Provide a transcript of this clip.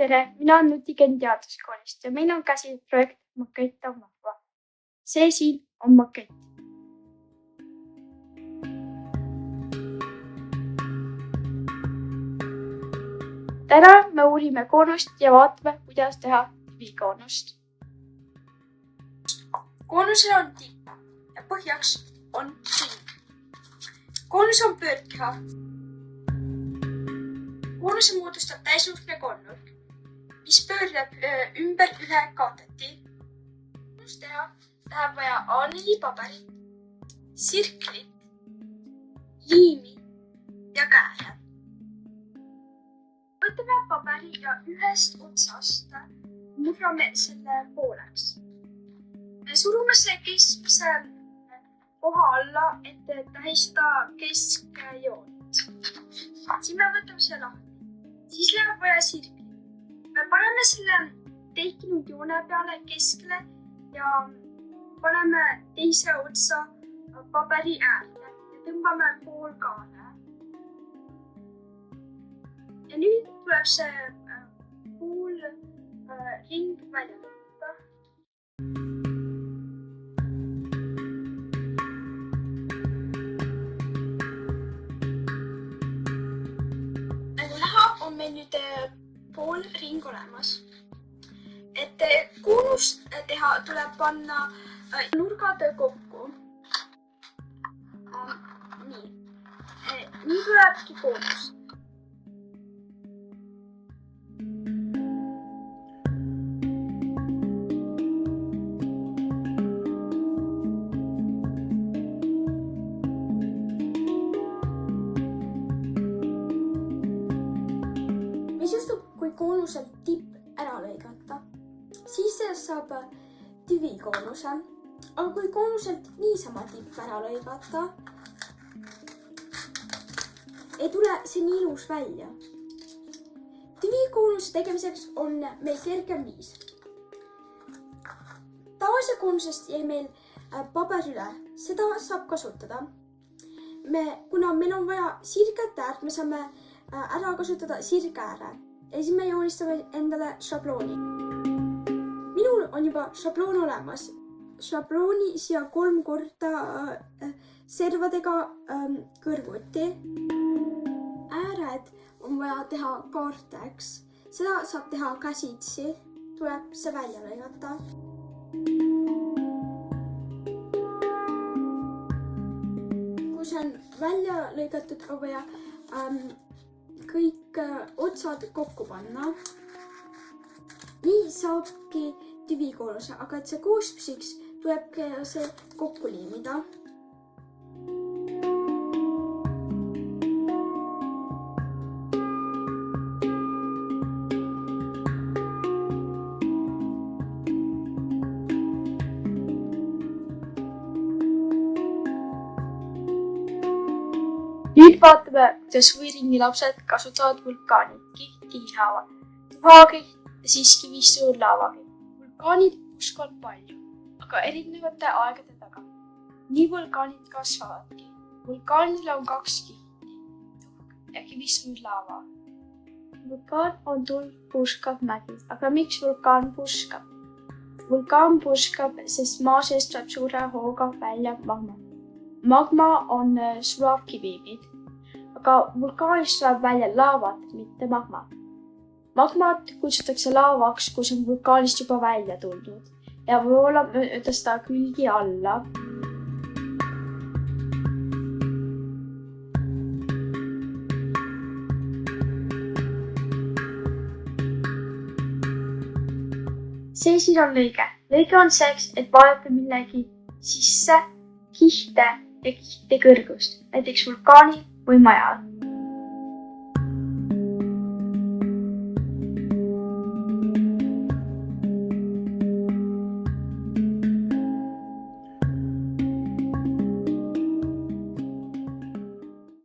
Tere, mina olen Nutiken teaduskoolist ja meil on käsil projekt Makett on vahva. See siin on makett. Täna me uurime koonust ja vaatame, kuidas teha tüvikoonust. Koonusel on tipp ja põhjaks on ring. Koonus on pöördkeha. Koonuse moodustab täisnurkne kolmnurk, mis pöördab ümber ühe kaateti. Koonust teha läheb vaja A4 paberit, sirklit, liimi ja kääre. Võtame paberi ja ühest otsast murrame selle pooleks. Me surume selle keskmise koha alla, et tähistada keskjoont. Siis me võtame selle lahti. Siis läheb vaja sirkli. Me paneme selle tehkinud joone peale keskele ja paneme teise otsa paberi äärde ja tõmbame pool kaane. Ja nüüd tuleb see pool ring välja võtta. On meil nüüd pool ring olemas. Et koonust teha tuleb panna nurgad kokku. Nii tulebki koonust. Mis juhtub, kui koonuselt tipp ära lõigata? Siis sellest saab tüvikoonuse. Aga kui koonuselt niisama tipp ära lõigata, ei tule see nii ilus välja. Tüvikoonuse tegemiseks on meil kergem viis. Tavalise koonusest jäi meil paber üle. Seda saab kasutada. Kuna meil on vaja sirget äärt, me saame ära kasutada sirgääre ja siis me joonistame endale šablooni. Minul on juba šabloon olemas. Šablooni siia 3 korda servadega kõrvuti. Ääred on vaja teha kaarteks. Seda saab teha käsitsi. Tuleb see välja lõigata. Kui see on välja lõigatud, on vaja kõik otsad kokku panna. Nii saabki tüvikoonuse, aga et see koos püsiks, tuleb see kokku liimida. Nüüd vaatame, kuidas huviringi lapsed kasutavad vulkaanid, kihtkihishaava, tuhakiht ja siis kivissuur laavakiht. Vulkaanid puskavad palju, aga erinevate aegade taga. Nii vulkaanid kasvavadki. Vulkaanil on 2 kihti, tuhk ja kivissuur laava. Vulkaan on tuld puskav mägi, aga miks vulkaan puskab? Vulkaan puskab, sest maa seest tuleb suure hooga välja magma. Magma on sulav kivipid, aga vulkaanist tuleb välja laavat, mitte magma. Magmat kutsutakse laavaks, kus on vulkaanist juba välja tuldud ja voolab mööda seda külgi alla. See siin on lõige. Lõige on selleks, et vaadata millegi sisse, kihte ja kihte kõrgust, näiteks vulkaani või majal.